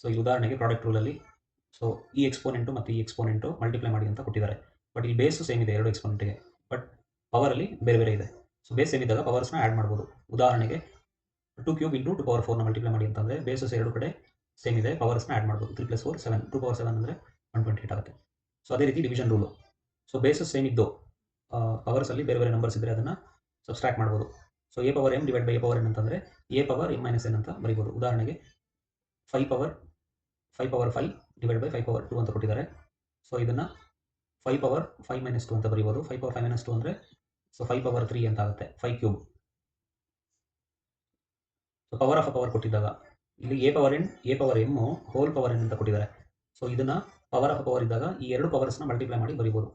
So ಇಲ್ಲಿ ಉದಾಹರಣೆಗೆ product ರೂಲಲ್ಲಿ so ಈ ಎಕ್ಸ್ಪೋನೆಂಟು ಮತ್ತು ಈ ಎಕ್ಸ್ಪೋನೆಂಟು ಮಲ್ಟಿಪ್ಲೈ ಮಾಡಿ ಅಂತ ಕೊಟ್ಟಿದ್ದಾರೆ. ಬಟ್ ಇಲ್ಲಿ ಬೇಸು ಸೇಮ್ ಇದೆ ಎರಡು ಎಕ್ಸ್ಪೋನೆಂಟ್ಗೆ, ಬಟ್ ಪವರಲ್ಲಿ ಬೇರೆ ಬೇರೆ ಇದೆ. ಸೊ ಬೇಸ್ ಸೇಮ್ ಇದ್ದಾಗ ಪವರ್ಸ್ನ ಆ್ಯಡ್ ಮಾಡ್ಬೋದು. ಉದಾಹರಣೆಗೆ 2 ಕ್ಯೂಬ್ ಇಂಟು 2 ಪವರ್ 4ನ ಮಲ್ಟಿಪ್ಲೈ ಮಾಡಿ ಅಂತಂದರೆ ಬೇಸಸ್ ಎರಡು ಕಡೆ ಸೇಮ್ ಇದೆ, ಪವರ್ಸ್ನ ಆ್ಯಡ್ ಮಾಡ್ಬೋದು. 3 + 4 7, 2 ಪವರ್ 7 ಅಂದರೆ 128 ಆಗುತ್ತೆ. ಸೊ ಅದೇ ರೀತಿ division rule. So basis same ಇದ್ದು ಪವರ್ಸಲ್ಲಿ ಬೇರೆ ಬೇರೆ ನಂಬರ್ಸ್ ಇದ್ದರೆ ಅದನ್ನು ಸಬ್ಸ್ಟ್ರಾಕ್ಟ್ ಮಾಡ್ಬೋದು. So a power m divide by a power n ಅಂತಂದರೆ a ಪವರ್ m - n ಅಂತ ಬರೀಬೋದು. ಉದಾಹರಣೆಗೆ 5 ಪವರ್ 5 ಡಿವೈಡ್ ಬೈ 5 ಪವರ್ 2 ಅಂತ ಕೊಟ್ಟಿದ್ದಾರೆ. ಸೊ ಇದನ್ನು 5 ಪವರ್ 5 - 2 ಅಂತ ಬರೀಬೋದು. 5 ಪವರ್ 5 - 2 ಅಂದರೆ ಸೊ 5 ಪವರ್ 3 ಅಂತ ಆಗುತ್ತೆ, 5 cube. So power of a power ಕೊಟ್ಟಿದ್ದಾಗ ಇಲ್ಲಿ a power n a power m whole power n ಅಂತ ಕೊಟ್ಟಿದ್ದಾರೆ. ಸೊ ಇದನ್ನು ಪವರ್ ಆಫ್ ಅ ಪವರ್ ಇದ್ದಾಗ ಈ ಎರಡು ಪವರ್ಸ್ನ ಮಲ್ಟಿಪ್ಲೈ ಮಾಡಿ ಬರೀಬೋದು,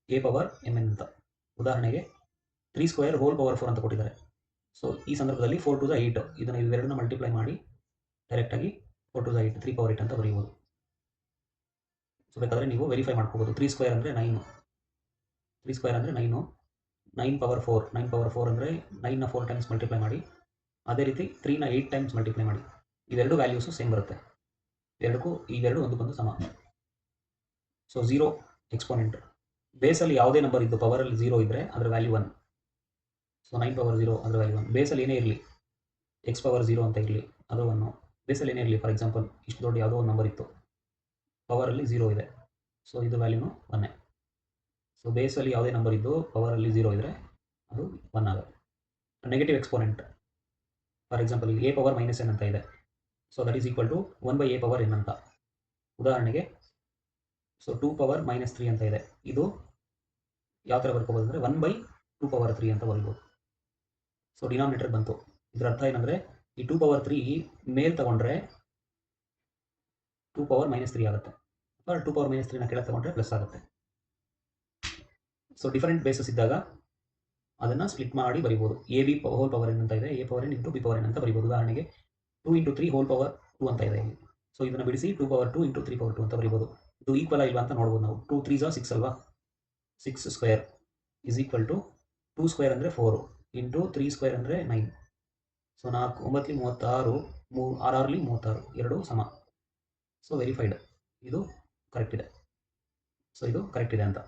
a ಪವರ್ m n ಅಂತ. ಉದಾಹರಣೆಗೆ 3 ಸ್ಕ್ವೇರ್ ಹೋಲ್ ಪವರ್ 4 ಅಂತ ಕೊಟ್ಟಿದ್ದಾರೆ. ಸೊ ಈ ಸಂದರ್ಭದಲ್ಲಿ 4 ಟು ದ 8 ಇದನ್ನು ಇವೆರಡನ್ನ ಮಲ್ಟಿಪ್ಲೈ ಮಾಡಿ ಡೈರೆಕ್ಟಾಗಿ 4 ಟು ದ 8 3 ಪವರ್ 8 ಅಂತ ಬರೀಬೋದು. ಸೊ ಬೇಕಾದರೆ ನೀವು ವೆರಿಫೈ ಮಾಡ್ಕೋಬೋದು. 3 ಸ್ಕ್ವೇರ್ ಅಂದರೆ 9, 3 ಸ್ಕ್ವೇರ್ ಅಂದರೆ 9, 9 ಪವರ್ 4, 9 ಪವರ್ 4 ಅಂದರೆ 9ನ 4 ಟೈಮ್ಸ್ ಮಲ್ಟಿಪ್ಲೈ ಮಾಡಿ, ಅದೇ ರೀತಿ 3ನ 8 ಟೈಮ್ಸ್ ಮಲ್ಟಿಪ್ಲೈ ಮಾಡಿ. ಇವೆರಡು ವ್ಯಾಲ್ಯೂಸು ಸೇಮ್ ಬರುತ್ತೆ, ಇವೆರಡು ಒಂದಕ್ಕೊಂದು ಸಮ. ಸೊ 0 ಎಕ್ಸ್ಪೋನೆಂಟ್ ಬೇಸಲ್ಲಿ ಯಾವುದೇ ನಂಬರ್ ಇದ್ದು ಪವರಲ್ಲಿ 0 ಇದ್ದರೆ ಅದರ ವ್ಯಾಲ್ಯೂ 1. ಸೊ 9 ಪವರ್ 0 ಅದರ ವ್ಯಾಲ್ಯೂ 1. ಬೇಸಲ್ಲಿ ಏನೇ ಇರಲಿ, ಎಕ್ಸ್ ಪವರ್ 0 ಅಂತ ಇರಲಿ, ಅದು 1. ಬೇಸಲ್ಲಿ ಏನೇ ಇರಲಿ, ಫಾರ್ ಎಕ್ಸಾಂಪಲ್ ಇಷ್ಟು ದೊಡ್ಡ ಯಾವುದೋ ಒಂದು ನಂಬರ್ ಇತ್ತು, ಪವರಲ್ಲಿ 0 ಇದೆ, ಸೊ ಇದು ವ್ಯಾಲ್ಯೂನು 1. ಸೊ ಬೇಸಲ್ಲಿ ಯಾವುದೇ ನಂಬರ್ ಇದ್ದು ಪವರಲ್ಲಿ 0 ಇದ್ದರೆ ಅದು 1 ಆಗುತ್ತೆ. ನೆಗೆಟಿವ್ ಎಕ್ಸ್ಪೋನೆಂಟ್, ಫಾರ್ ಎಕ್ಸಾಂಪಲ್ ಇಲ್ಲಿ a ಪವರ್ - n ಅಂತ ಇದೆ. So that is equal to 1/a power n ಅಂತ. ಉದಾಹರಣೆಗೆ ಸೊ 2 ಪವರ್ -3 ಅಂತ ಇದೆ. ಇದು ಯಾವ ಥರ ಬರ್ಕೋಬೋದು ಅಂದರೆ 1/2 ಪವರ್ 3 ಅಂತ ಬರೀಬೋದು. ಸೊ ಡಿನಾಮಿನೇಟರ್ ಬಂತು. ಇದರ ಅರ್ಥ ಏನಂದರೆ ಈ 2 ಪವರ್ 3 ಮೇಲ್ ತಗೊಂಡ್ರೆ 2 ಪವರ್ -3 ಆಗುತ್ತೆ, ಅಥವಾ 2 ಪವರ್ -3ನ ಕೆಳಗೆ ತಗೊಂಡ್ರೆ ಪ್ಲಸ್ ಆಗುತ್ತೆ. ಸೊ ಡಿಫರೆಂಟ್ ಬೇಸಸ್ ಇದ್ದಾಗ ಅದನ್ನು ಸ್ಪ್ಲಿಟ್ ಮಾಡಿ ಬರೀಬೋದು. ab ಹೋಲ್ ಪವರ್ n ಅಂತ ಇದೆ, a power n into b power n ಅಂತ ಬರೀಬೋದು. ಉದಾಹರಣೆಗೆ 2 ಇಂಟು 3 ಹೋಲ್ ಪವರ್ 2 ಅಂತ ಇದೆ ಇಲ್ಲಿ. ಸೊ ಇದನ್ನು ಬಿಡಿಸಿ 2 ಪವರ್ 2 ಇಂಟು 3 ಪವರ್ 2 ಅಂತ ಬರೀಬೋದು. ಇದು ಈಕ್ವಲ್ ಇಲ್ವಾ ಅಂತ ನೋಡ್ಬೋದು ನಾವು. 2 3 6 ಅಲ್ವಾ, 6 square is equal to 2 square ಅಂದರೆ 4 ಇಂಟು 3 ಸ್ಕ್ವೇರ್ ಅಂದರೆ 9. ಸೊ 4 9 36, 6 36 ಎರಡು ಸಮ. ಸೊ ವೆರಿಫೈಡ್, ಇದು ಕರೆಕ್ಟ್ ಇದೆ. ಸೊ ಇದು ಕರೆಕ್ಟ್ ಇದೆ ಅಂತ.